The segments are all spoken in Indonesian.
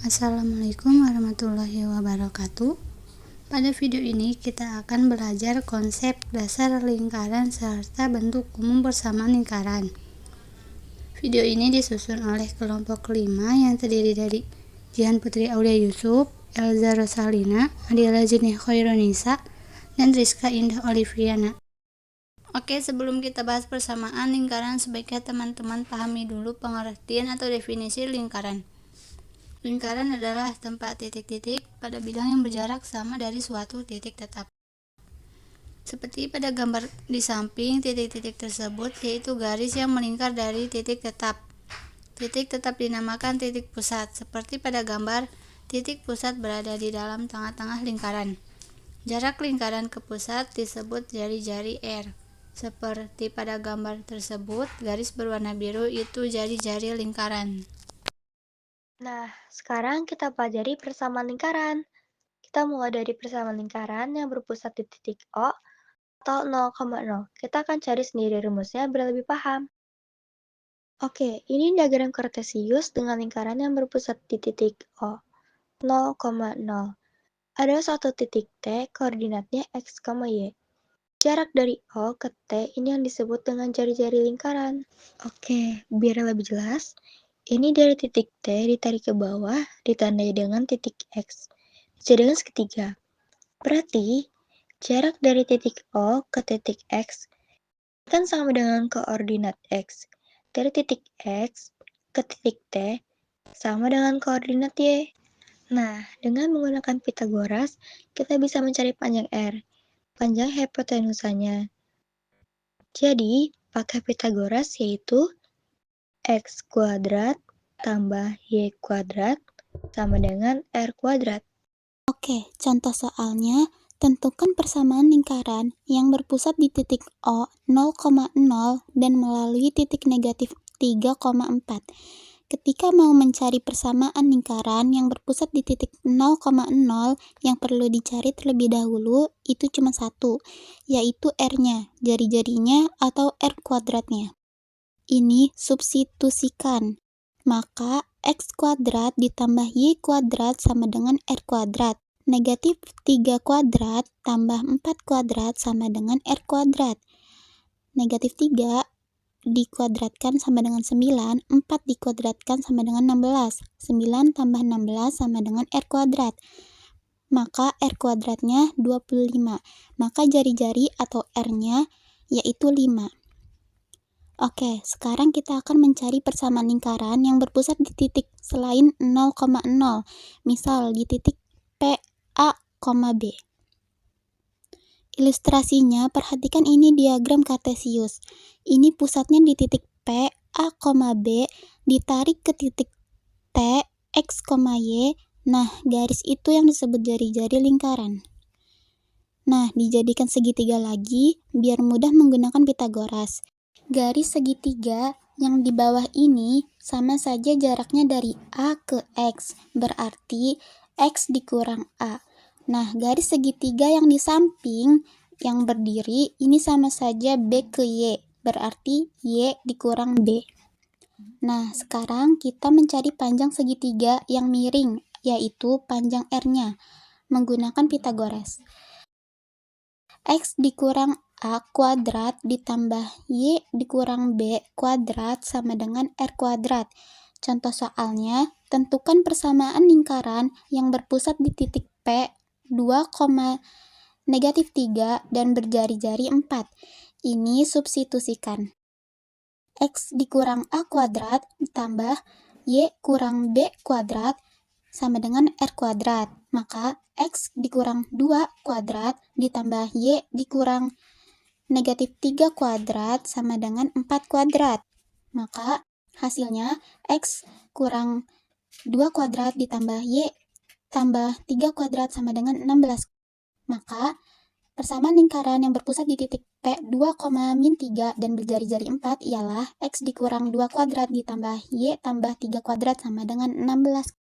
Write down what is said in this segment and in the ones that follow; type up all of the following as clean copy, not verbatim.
Assalamualaikum warahmatullahi wabarakatuh. Pada video ini kita akan belajar konsep dasar lingkaran serta bentuk umum persamaan lingkaran. Video ini disusun oleh kelompok 5 yang terdiri dari Jihan Putri Aulia Yusuf, Elza Rosalina, Adila Jeni Khaironisa, dan Rizka Indah Oliviana. Oke, sebelum kita bahas persamaan lingkaran, sebaiknya teman-teman pahami dulu pengertian atau definisi lingkaran. Lingkaran adalah tempat titik-titik pada bidang yang berjarak sama dari suatu titik tetap. Seperti pada gambar di samping, titik-titik tersebut yaitu garis yang melingkar dari titik tetap. Titik tetap dinamakan titik pusat. Seperti pada gambar, titik pusat berada di dalam tengah-tengah lingkaran. Jarak lingkaran ke pusat disebut jari-jari R. Seperti pada gambar tersebut, garis berwarna biru itu jari-jari lingkaran. Nah, sekarang kita pelajari persamaan lingkaran. Kita mulai dari persamaan lingkaran yang berpusat di titik O atau 0,0. Kita akan cari sendiri rumusnya biar lebih paham. Oke, ini diagram kartesius dengan lingkaran yang berpusat di titik O, 0,0. Ada suatu titik T, koordinatnya X, Y. Jarak dari O ke T ini yang disebut dengan jari-jari lingkaran. Oke, biar lebih jelas, ini dari titik T ditarik ke bawah, ditandai dengan titik X. Jadi dengan segitiga. Berarti, jarak dari titik O ke titik X kan sama dengan koordinat X. Dari titik X ke titik T sama dengan koordinat Y. Nah, dengan menggunakan Pitagoras, kita bisa mencari panjang R, panjang hipotenusanya. Jadi, pakai Pitagoras yaitu X kuadrat tambah Y kuadrat sama dengan R kuadrat. Oke, contoh soalnya, tentukan persamaan lingkaran yang berpusat di titik O 0,0 dan melalui titik negatif 3,4. Ketika mau mencari persamaan lingkaran yang berpusat di titik 0,0, yang perlu dicari terlebih dahulu itu cuma satu, yaitu R-nya, jari-jarinya atau R kuadratnya. Ini substitusikan. Maka X kuadrat ditambah Y kuadrat sama dengan R kuadrat. Negatif 3 kuadrat tambah 4 kuadrat sama dengan R kuadrat. Negatif 3 dikuadratkan sama dengan 9, 4 dikuadratkan sama dengan 16. 9 tambah 16 sama dengan R kuadrat. Maka R kuadratnya 25. Maka jari-jari atau R-nya yaitu 5. Oke, sekarang kita akan mencari persamaan lingkaran yang berpusat di titik selain 0,0. Misal di titik P, A, B. Ilustrasinya, perhatikan ini diagram kartesius. Ini pusatnya di titik P, A, B, ditarik ke titik T, X, Y. Nah, garis itu yang disebut jari-jari lingkaran. Nah, dijadikan segitiga lagi biar mudah menggunakan Pitagoras. Garis segitiga yang di bawah ini sama saja jaraknya dari A ke X, berarti X dikurang A. Nah, garis segitiga yang di samping yang berdiri ini sama saja B ke Y, berarti Y dikurang B. Nah, sekarang kita mencari panjang segitiga yang miring, yaitu panjang R-nya, menggunakan Pitagoras. X dikurang A kuadrat ditambah Y dikurang B kuadrat sama dengan R kuadrat. Contoh soalnya, tentukan persamaan lingkaran yang berpusat di titik P 2, negatif 3 dan berjari-jari 4. Ini substitusikan. X dikurang A kuadrat ditambah Y kurang B kuadrat sama dengan R kuadrat. Maka X dikurang 2 kuadrat ditambah Y dikurang negatif 3 kuadrat sama dengan 4 kuadrat. Maka hasilnya X kurang 2 kuadrat ditambah Y tambah 3 kuadrat sama dengan 16. Maka persamaan lingkaran yang berpusat di titik P 2,-3 dan berjari-jari 4 ialah X dikurang 2 kuadrat ditambah Y tambah 3 kuadrat sama dengan 16.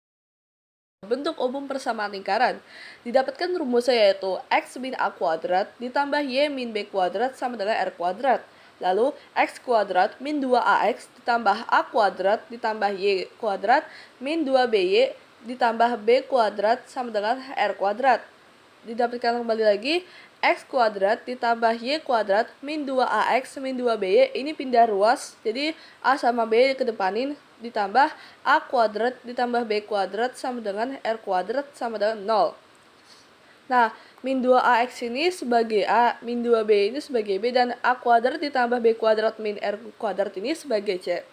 Bentuk umum persamaan lingkaran didapatkan rumusnya yaitu X min A kuadrat ditambah Y min B kuadrat sama dengan R kuadrat. Lalu X kuadrat min 2AX ditambah A kuadrat ditambah Y kuadrat min 2BY ditambah B kuadrat sama dengan R kuadrat. Didapatkan kembali lagi, X kuadrat ditambah Y kuadrat min 2AX min 2BY, ini pindah ruas, jadi A sama B kedepanin, ditambah A kuadrat ditambah B kuadrat sama dengan R kuadrat sama dengan 0. Nah, min 2AX ini sebagai A, min 2B ini sebagai B, dan A kuadrat ditambah B kuadrat min R kuadrat ini sebagai C.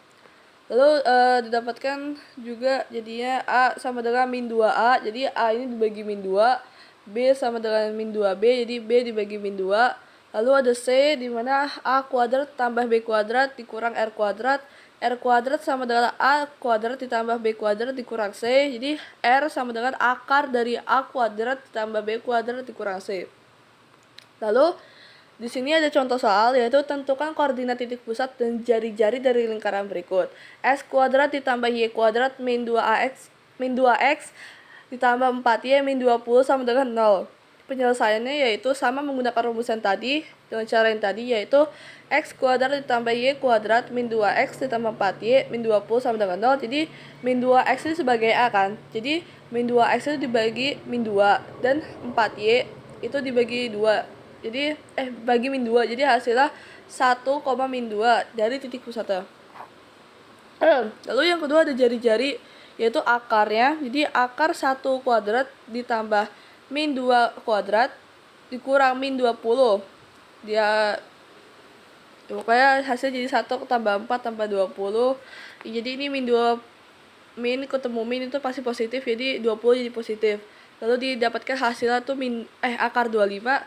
Lalu didapatkan juga jadinya A sama dengan min 2A, jadi A ini dibagi min 2, B sama dengan min 2B, jadi B dibagi min 2. Lalu ada C, di mana A kuadrat tambah B kuadrat dikurang R kuadrat sama dengan A kuadrat ditambah B kuadrat dikurang C, jadi R sama dengan akar dari A kuadrat ditambah B kuadrat dikurang C. Lalu di sini ada contoh soal, yaitu tentukan koordinat titik pusat dan jari-jari dari lingkaran berikut. X kuadrat ditambah Y kuadrat min 2X ditambah 4Y min 20 sama dengan 0. Penyelesaiannya yaitu sama menggunakan rumusan tadi, dengan cara yang tadi, yaitu X kuadrat ditambah Y kuadrat min 2X ditambah 4Y min 20 sama dengan 0. Jadi min 2X ini sebagai A kan, jadi min 2X itu dibagi min 2, dan 4Y itu dibagi 2. Jadi bagi min 2, jadi hasilnya 1, min 2 dari titik pusatnya. Lalu yang kedua ada jari-jari, yaitu akarnya. Jadi akar 1 kuadrat ditambah min 2 kuadrat dikurang min 20. Dia pokoknya hasilnya jadi 1 tambah 4 tambah 20. Jadi ini min 2 min ketemu min itu pasti positif, jadi 20 jadi positif. Lalu didapatkan hasilnya tuh akar 25.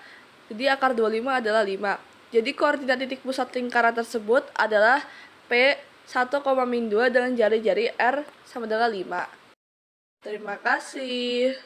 Jadi akar 25 adalah 5. Jadi koordinat titik pusat lingkaran tersebut adalah P 1, min 2 dengan jari-jari R sama dengan 5. Terima kasih.